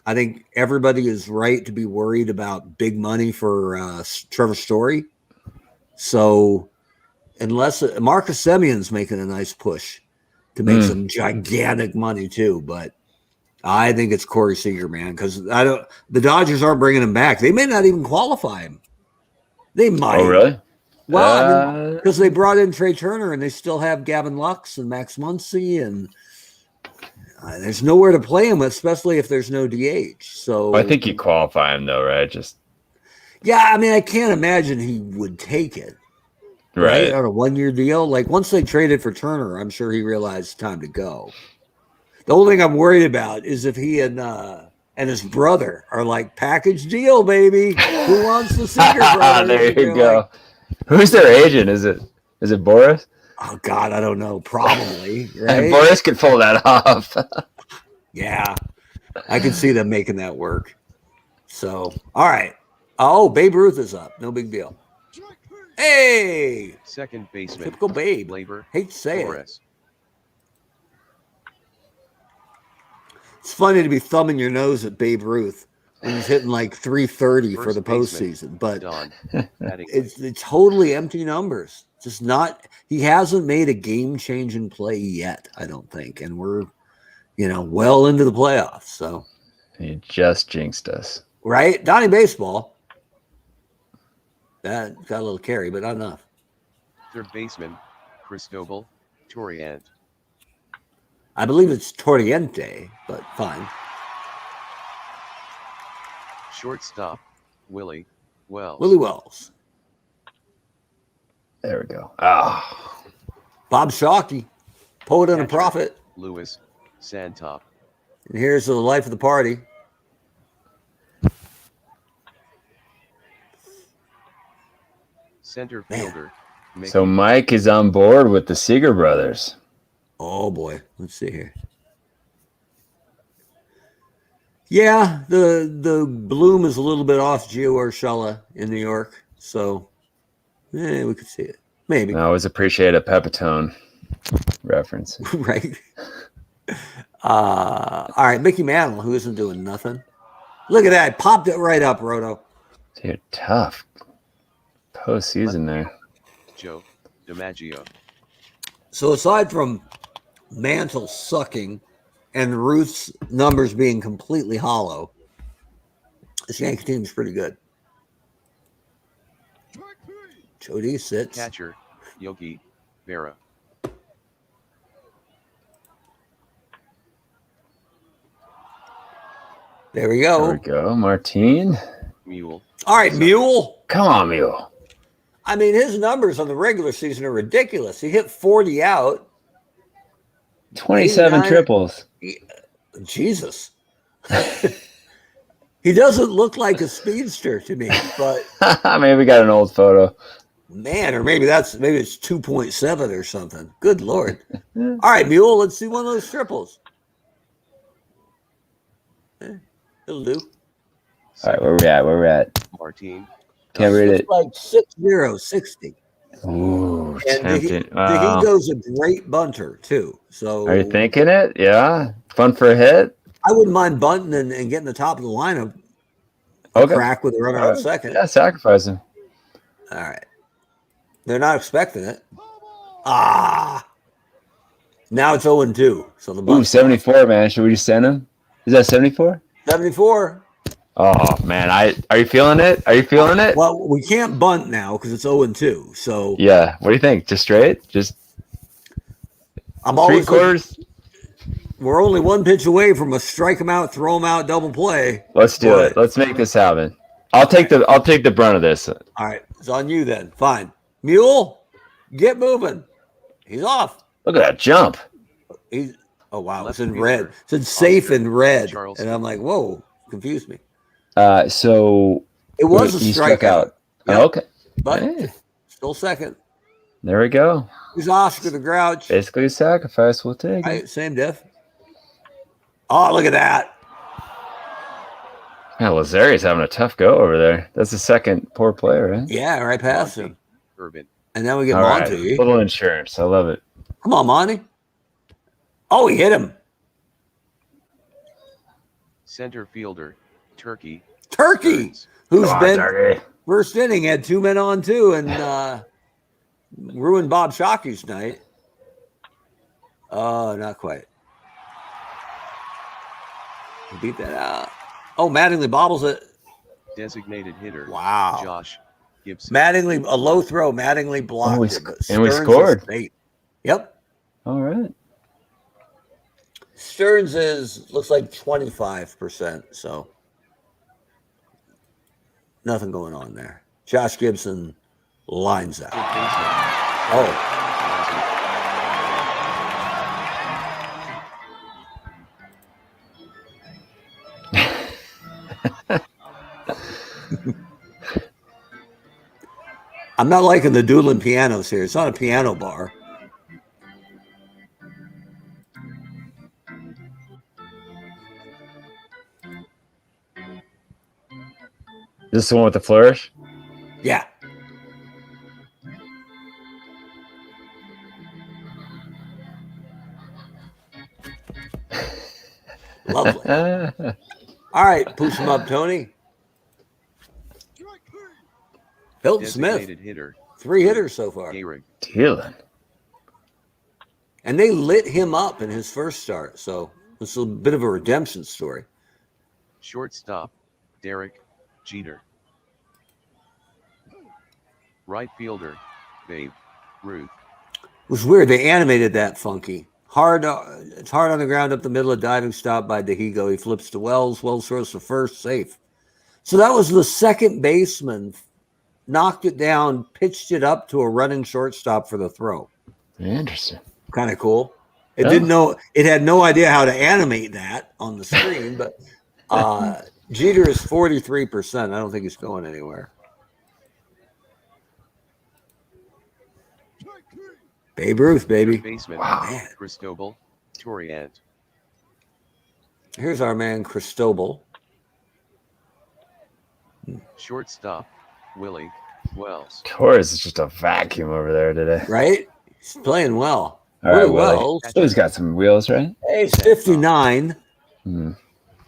[SPEAKER 1] I think everybody is right to be worried about big money for Trevor Story. So unless Marcus Semion's making a nice push to make some gigantic money too, but I think it's Corey Seager, man, because the Dodgers aren't bringing him back. They may not even qualify him. They might.
[SPEAKER 2] Oh, really?
[SPEAKER 1] Well, because they brought in Trey Turner and they still have Gavin Lux and Max Muncy, and there's nowhere to play him, especially if there's no DH. So
[SPEAKER 2] I think you qualify him though, right?
[SPEAKER 1] Yeah, I mean, I can't imagine he would take it. Right? On a 1-year deal. Like once they traded for Turner, I'm sure he realized time to go. The only thing I'm worried about is if he and his brother are like package deal, baby. Who wants the Seager brother?
[SPEAKER 2] There you go. Like, who's their agent? Is it Boris?
[SPEAKER 1] Oh God, I don't know. Probably, right?
[SPEAKER 2] Boris could pull that off.
[SPEAKER 1] Yeah, I could see them making that work. So, all right. Oh, Babe Ruth is up. No big deal. Hey,
[SPEAKER 3] second baseman.
[SPEAKER 1] Typical Babe.
[SPEAKER 3] Gleyber
[SPEAKER 1] Hate to say
[SPEAKER 3] Torres.
[SPEAKER 1] It's funny to be thumbing your nose at Babe Ruth when he's hitting like 330 for the
[SPEAKER 3] First
[SPEAKER 1] postseason, but
[SPEAKER 3] Don.
[SPEAKER 1] it's totally empty numbers. Just not. He hasn't made a game-changing play yet, I don't think, and we're well into the playoffs. So
[SPEAKER 2] he just jinxed us,
[SPEAKER 1] right? Donnie Baseball. That got a little carry, but not enough.
[SPEAKER 3] Third baseman, Cristobal Torriente.
[SPEAKER 1] I believe it's Torriente, but fine.
[SPEAKER 3] Shortstop, Willie Wells.
[SPEAKER 1] Willie Wells.
[SPEAKER 2] There we go. Oh.
[SPEAKER 1] Bob Shockey, poet and a prophet.
[SPEAKER 3] Louis Santop.
[SPEAKER 1] And here's the life of the party.
[SPEAKER 3] Center fielder.
[SPEAKER 2] So Mike is on board with the Seager brothers.
[SPEAKER 1] Oh boy, let's see here. Yeah, the bloom is a little bit off Gio Urshela in New York, so we could see it. Maybe.
[SPEAKER 2] I always appreciate a Pepitone reference.
[SPEAKER 1] Right. All right, Mickey Mantle, who isn't doing nothing. Look at that. Popped it right up, Roto.
[SPEAKER 2] Dude, tough postseason there.
[SPEAKER 3] Joe DiMaggio.
[SPEAKER 1] So aside from Mantle sucking and Ruth's numbers being completely hollow, this Yankee team's pretty good. Jody sits.
[SPEAKER 3] Catcher, Yogi Berra.
[SPEAKER 1] There we go.
[SPEAKER 2] There we go. Martine.
[SPEAKER 3] Mule.
[SPEAKER 1] All right, Mule.
[SPEAKER 2] Come on, Mule.
[SPEAKER 1] I mean, his numbers on the regular season are ridiculous. He hit 40 out.
[SPEAKER 2] 27 triples.
[SPEAKER 1] Jesus. He doesn't look like a speedster to me, but
[SPEAKER 2] maybe we got an old photo.
[SPEAKER 1] Man, or maybe it's 2.7 or something. Good Lord. All right, Mule, let's see one of those triples. It'll do.
[SPEAKER 2] All right, where we at?
[SPEAKER 3] Martine.
[SPEAKER 2] Can't read it.
[SPEAKER 1] Like 60.
[SPEAKER 2] Ooh,
[SPEAKER 1] and
[SPEAKER 2] tempting.
[SPEAKER 1] Dihigo's a great bunter, too. So
[SPEAKER 2] are you thinking it? Yeah. Fun for a hit?
[SPEAKER 1] I wouldn't mind bunting and getting the top of the lineup.
[SPEAKER 2] Okay.
[SPEAKER 1] Crack with a runner on second.
[SPEAKER 2] Yeah, sacrifice him.
[SPEAKER 1] All right. They're not expecting it. Now it's 0-2. So the
[SPEAKER 2] Ooh, 74, man. Should we just send him? Is that 74?
[SPEAKER 1] 74.
[SPEAKER 2] Oh, man. Are you feeling it? Are you feeling it?
[SPEAKER 1] Well, we can't bunt now because it's 0-2. So
[SPEAKER 2] yeah. What do you think? Just straight? Just
[SPEAKER 1] I'm
[SPEAKER 2] three
[SPEAKER 1] always
[SPEAKER 2] quarters?
[SPEAKER 1] We're only one pitch away from a strike him out, throw him out, double play.
[SPEAKER 2] Let's do it. Let's make this happen. I'll take the brunt of this.
[SPEAKER 1] All right, it's on you then. Fine. Mule, get moving. He's off.
[SPEAKER 2] Look at that jump.
[SPEAKER 1] Oh wow, it's
[SPEAKER 3] Left
[SPEAKER 1] in
[SPEAKER 3] fielder,
[SPEAKER 1] red. It's in safe in red,
[SPEAKER 3] Charleston.
[SPEAKER 1] and I'm like, whoa, confused me.
[SPEAKER 2] So
[SPEAKER 1] It was a
[SPEAKER 2] he struck out.
[SPEAKER 1] Yep.
[SPEAKER 2] Oh, okay.
[SPEAKER 1] But
[SPEAKER 2] Hey,
[SPEAKER 1] still second.
[SPEAKER 2] there we go.
[SPEAKER 1] Who's Oscar the Grouch?
[SPEAKER 2] Basically a sacrifice. We'll take it.
[SPEAKER 1] Same diff. Oh, look at that.
[SPEAKER 2] Yeah, Lazari's having a tough go over there. That's the second poor player, right?
[SPEAKER 1] Yeah, right past
[SPEAKER 3] Monty,
[SPEAKER 1] him.
[SPEAKER 3] Urban.
[SPEAKER 1] And then we get
[SPEAKER 2] All right.
[SPEAKER 1] Monty.
[SPEAKER 2] Little insurance. I love it.
[SPEAKER 1] Come on, Monty. Oh, he hit him.
[SPEAKER 3] Center fielder, Turkey.
[SPEAKER 1] Turkey,
[SPEAKER 3] Stearns.
[SPEAKER 1] who's
[SPEAKER 2] Come on,
[SPEAKER 1] been
[SPEAKER 2] Turkey.
[SPEAKER 1] first inning, had 2 men on 2 and ruined Bob Shockey's night. Not quite. He beat that out. Oh, Mattingly bobbles it.
[SPEAKER 3] Designated hitter.
[SPEAKER 1] Wow.
[SPEAKER 3] Josh Gibson.
[SPEAKER 1] Mattingly, a low throw. Mattingly blocked
[SPEAKER 2] Oh,
[SPEAKER 1] it. But
[SPEAKER 2] and we
[SPEAKER 1] Stearns
[SPEAKER 2] scored.
[SPEAKER 1] is late. Yep.
[SPEAKER 2] All right.
[SPEAKER 1] Stearns looks like 25%. So nothing going on there. Josh Gibson lines out. Oh. I'm not liking the dueling pianos here. It's not a piano bar.
[SPEAKER 2] Is this the one with the flourish?
[SPEAKER 1] Yeah. Lovely. All right, push him up, Tony. Hilton Smith,
[SPEAKER 3] Designated hitter,
[SPEAKER 1] 3 hitters so far.
[SPEAKER 3] Gehrig.
[SPEAKER 2] Dylan.
[SPEAKER 1] And they lit him up in his first start. So it's a bit of a redemption story.
[SPEAKER 3] Shortstop, Derek Jeter. Right fielder, Babe Ruth.
[SPEAKER 1] It was weird. They animated that funky. Hard. It's hard on the ground up the middle. A diving stop by DeHigo. He flips to Wells. Wells throws to first, safe. So that was the second baseman. Knocked it down, pitched it up to a running shortstop for the throw.
[SPEAKER 2] Interesting.
[SPEAKER 1] Kind of cool. It
[SPEAKER 2] Yeah.
[SPEAKER 1] didn't know. It had no idea how to animate that on the screen. But Jeter is 43%. I don't think he's going anywhere. Babe Ruth, baby.
[SPEAKER 3] Baseman,
[SPEAKER 1] Man.
[SPEAKER 3] Cristobal Toriant.
[SPEAKER 1] Here's our man Cristobal.
[SPEAKER 3] Shortstop, Willie Wells.
[SPEAKER 2] Torres is just a vacuum over there today.
[SPEAKER 1] Right? He's playing well.
[SPEAKER 2] All right,
[SPEAKER 1] Willie
[SPEAKER 2] Willie.
[SPEAKER 1] Wells.
[SPEAKER 2] He's got some wheels, right?
[SPEAKER 1] Hey, he's 59.
[SPEAKER 2] Hmm.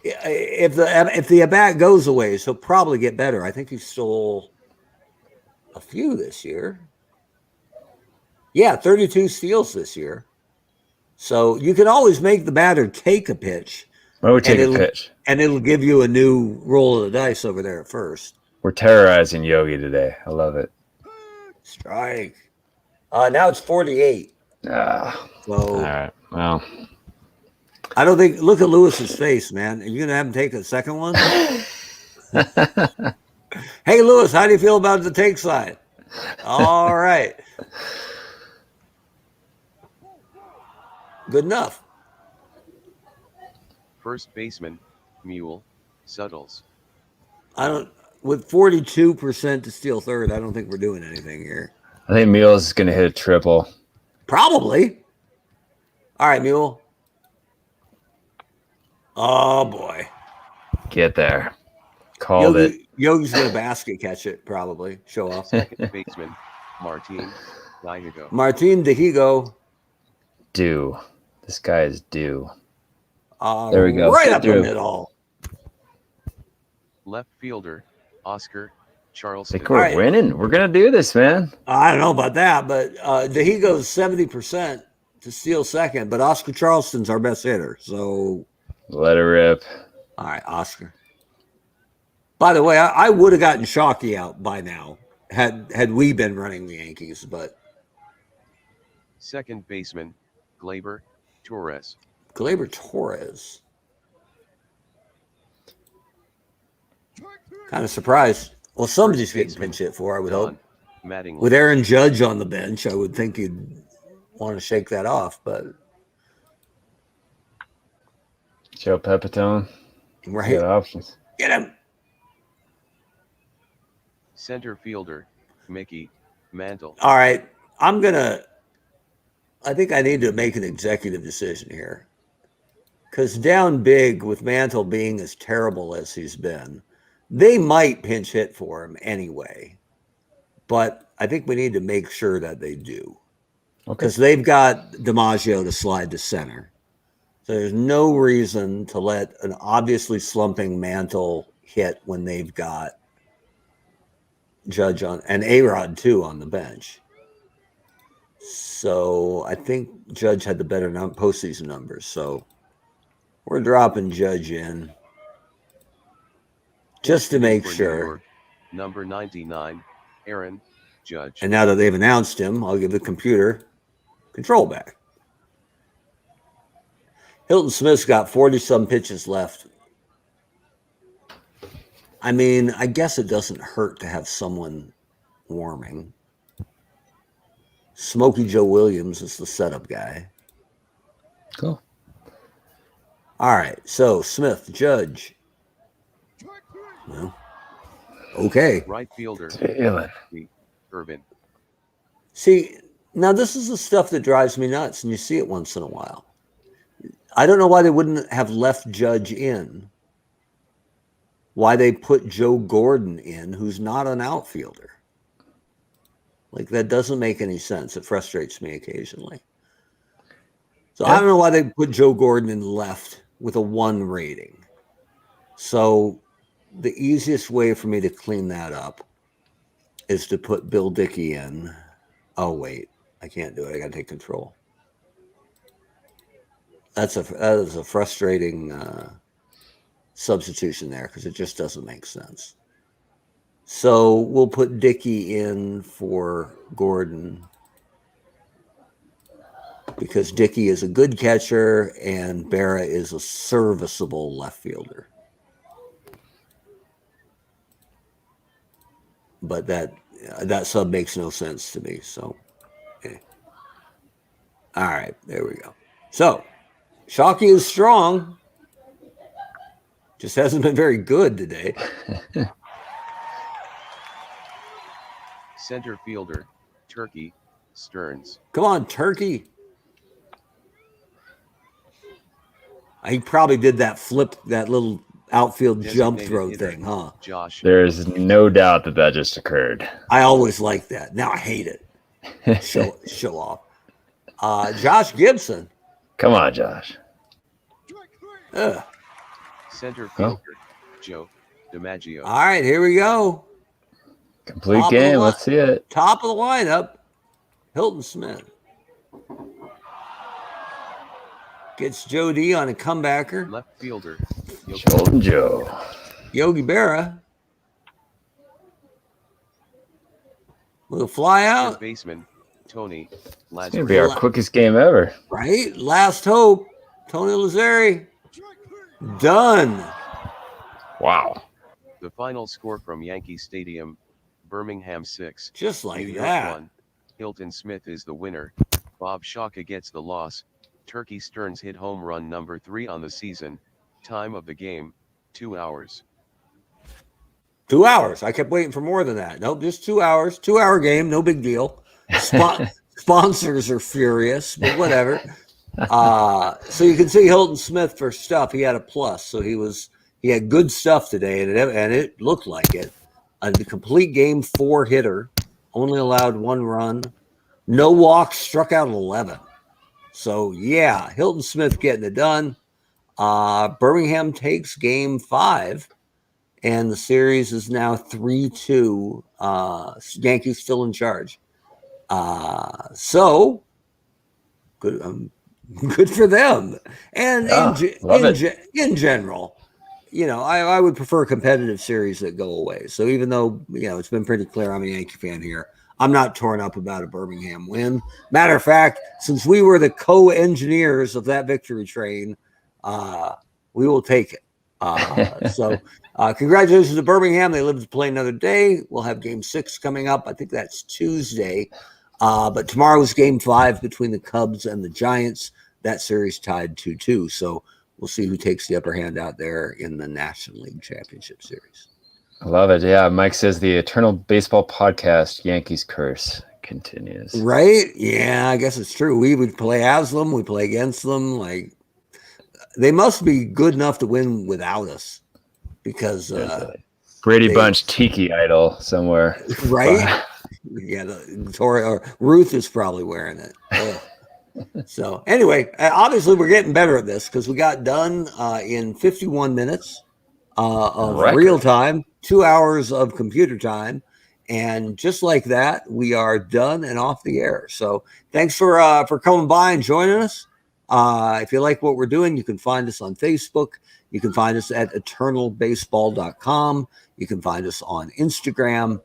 [SPEAKER 1] If the at bat goes away, he'll probably get better. I think he stole a few this year. Yeah, 32 steals this year. So you can always make the batter take a pitch.
[SPEAKER 2] Well, we take a
[SPEAKER 1] it'll-
[SPEAKER 2] pitch.
[SPEAKER 1] And it'll give you a new roll of the dice over there at first.
[SPEAKER 2] We're terrorizing Yogi today. I love it.
[SPEAKER 1] Strike. Now it's 48.
[SPEAKER 2] Ah,
[SPEAKER 1] So
[SPEAKER 2] all right. Well,
[SPEAKER 1] I don't think. Look at Lewis's face, man. Are you gonna have him take a second one? Hey, Lewis, how do you feel about the take side? All right. Good enough.
[SPEAKER 3] First baseman, Mule Suttles.
[SPEAKER 1] I don't. With 42% to steal third, I don't think we're doing anything here.
[SPEAKER 2] I think Mules is going to hit a triple.
[SPEAKER 1] Probably. All right, Mule. Oh boy.
[SPEAKER 2] Get there. Called it.
[SPEAKER 1] Yogi's gonna basket catch it. Probably show off.
[SPEAKER 3] Second baseman, Martin Diego.
[SPEAKER 1] Martin DeHigo.
[SPEAKER 2] Due. This guy is due. There we go.
[SPEAKER 1] Right up the
[SPEAKER 2] Through.
[SPEAKER 1] middle.
[SPEAKER 3] Left fielder, Oscar
[SPEAKER 2] I
[SPEAKER 3] Charleston.
[SPEAKER 2] think we're
[SPEAKER 1] All right.
[SPEAKER 2] winning. We're going to do this, man.
[SPEAKER 1] I don't know about that, but DeHigo's 70% to steal second, but Oscar Charleston's our best hitter. So,
[SPEAKER 2] Let it rip.
[SPEAKER 1] all right, Oscar. By the way, I would have gotten Shockey out by now had we been running the Yankees, but
[SPEAKER 3] Second baseman, Gleyber Torres.
[SPEAKER 1] Gleyber Torres. Kind of surprised. Well, somebody's getting pinch hit for, I would hope.
[SPEAKER 3] Mattingly.
[SPEAKER 1] With Aaron Judge on the bench, I would think you'd want to shake that off, but
[SPEAKER 2] Joe Pepitone.
[SPEAKER 1] right.
[SPEAKER 2] Got options.
[SPEAKER 1] Get him.
[SPEAKER 3] Center fielder, Mickey, Mantle.
[SPEAKER 1] All right. I think I need to make an executive decision here. Because down big with Mantle being as terrible as he's been, they might pinch hit for him anyway. But I think we need to make sure that they do.
[SPEAKER 2] Okay.
[SPEAKER 1] Because they've got DiMaggio to slide to center. So there's no reason to let an obviously slumping Mantle hit when they've got Judge on and A-Rod too on the bench. So I think Judge had the better postseason numbers. So we're dropping Judge in just to make
[SPEAKER 3] For New
[SPEAKER 1] sure.
[SPEAKER 3] York, number 99, Aaron Judge.
[SPEAKER 1] And now that they've announced him, I'll give the computer control back. Hilton Smith's got 40-some pitches left. I mean, I guess it doesn't hurt to have someone warming. Smokey Joe Williams is the setup guy.
[SPEAKER 2] Cool.
[SPEAKER 1] All right, so Smith, Judge. Well, okay.
[SPEAKER 3] Right fielder,
[SPEAKER 2] Jalen.
[SPEAKER 3] Urban.
[SPEAKER 1] See, now this is the stuff that drives me nuts, and you see it once in a while. I don't know why they wouldn't have left Judge in. Why they put Joe Gordon in, who's not an outfielder. Like, that doesn't make any sense. It frustrates me occasionally. So I don't know why they put Joe Gordon in left with a 1 rating. So the easiest way for me to clean that up is to put Bill Dickey in. Oh, wait. I can't do it. I got to take control. That is a frustrating substitution there because it just doesn't make sense. So we'll put Dickey in for Gordon because Dickey is a good catcher and Berra is a serviceable left fielder. But that sub makes no sense to me. So, okay. All right, there we go. So, Shockey is strong. Just hasn't been very good today.
[SPEAKER 3] Center fielder, Turkey, Stearns.
[SPEAKER 1] Come on, Turkey. He probably did that little outfield jump
[SPEAKER 3] Designated
[SPEAKER 1] throw
[SPEAKER 3] hitter,
[SPEAKER 1] thing, huh?
[SPEAKER 3] Josh.
[SPEAKER 2] There's no doubt that just occurred.
[SPEAKER 1] I always like that. Now I hate it. Show off. Josh Gibson.
[SPEAKER 2] Come on, Josh.
[SPEAKER 3] Center fielder, Joe DiMaggio.
[SPEAKER 1] All right, here we go.
[SPEAKER 2] Complete
[SPEAKER 1] Top of the
[SPEAKER 2] game.
[SPEAKER 1] li-
[SPEAKER 2] Let's see it.
[SPEAKER 1] Top of the lineup, Hilton Smith. Gets Joe D on a comebacker.
[SPEAKER 3] Left fielder,
[SPEAKER 2] Jolton Joe.
[SPEAKER 1] Yogi Berra. Will fly
[SPEAKER 3] Third
[SPEAKER 1] out.
[SPEAKER 3] baseman, Tony
[SPEAKER 2] It's going to be
[SPEAKER 3] Lazarus.
[SPEAKER 2] our quickest game ever.
[SPEAKER 1] Right? Last hope. Tony Lazzari. Done.
[SPEAKER 2] Wow.
[SPEAKER 3] The final score from Yankee Stadium, Birmingham 6.
[SPEAKER 1] Just like
[SPEAKER 3] New York
[SPEAKER 1] that.
[SPEAKER 3] 1. Hilton Smith is the winner. Bob Shaka gets the loss. Turkey Stearns hit home run number 3 on the season. Time of the game, 2 hours.
[SPEAKER 1] 2 hours. I kept waiting for more than that. Nope, just 2 hours. 2-hour game. No big deal. Sponsors are furious, but whatever. So you can see Hilton Smith for stuff. He had a plus. So he had good stuff today, and it looked like it. A complete game 4 hitter. Only allowed 1 run. No walks. Struck out 11. So, yeah, Hilton Smith getting it done. Birmingham takes game 5, and the series is now 3-2. Yankees still in charge. So, good for them. And in general, I would prefer competitive series that go away. So even though, it's been pretty clear I'm a Yankee fan here, I'm not torn up about a Birmingham win. Matter of fact, since we were the co-engineers of that victory train, we will take it. So congratulations to Birmingham. They live to play another day. We'll have game 6 coming up. I think that's Tuesday. But tomorrow's game 5 between the Cubs and the Giants. That series tied 2-2. So we'll see who takes the upper hand out there in the National League Championship Series.
[SPEAKER 2] I love it. Yeah, Mike says the Eternal Baseball Podcast Yankees curse continues.
[SPEAKER 1] Right? Yeah, I guess it's true. We would play as them. We play against them. Like, they must be good enough to win without us because
[SPEAKER 2] Brady Bunch tiki idol somewhere.
[SPEAKER 1] Right? Yeah, Ruth is probably wearing it. So anyway, obviously we're getting better at this because we got done in 51 minutes of real time, 2 hours of computer time. And just like that, we are done and off the air. So thanks for coming by and joining us. If you like what we're doing, you can find us on Facebook. You can find us at eternalbaseball.com. You can find us on Instagram.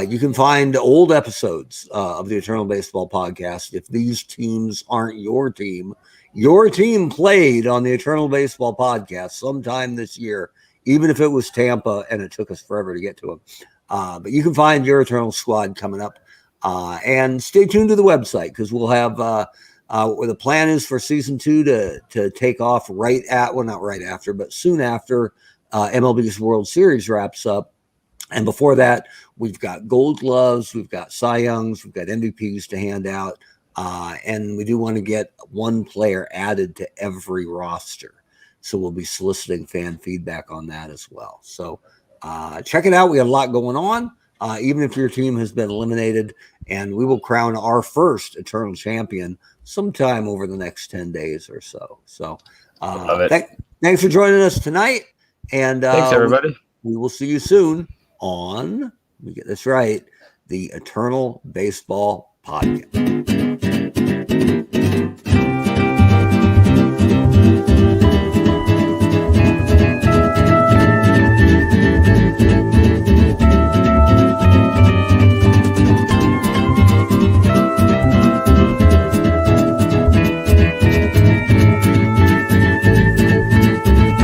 [SPEAKER 1] You can find old episodes of the Eternal Baseball Podcast. If these teams aren't your team played on the Eternal Baseball Podcast sometime this year, even if it was Tampa and it took us forever to get to them. But you can find your Eternal squad coming up. And stay tuned to the website because we'll have where the plan is for season 2 to take off not right after, but soon after MLB's World Series wraps up. And before that, we've got Gold Gloves, we've got Cy Youngs, we've got MVPs to hand out, and we do want to get one player added to every roster. So we'll be soliciting fan feedback on that as well. So check it out. We have a lot going on, even if your team has been eliminated, and we will crown our first Eternal champion sometime over the next 10 days or so. So thanks for joining us tonight. And
[SPEAKER 2] thanks, everybody.
[SPEAKER 1] We will see you soon on, let me get this right, the Eternal Baseball Podcast.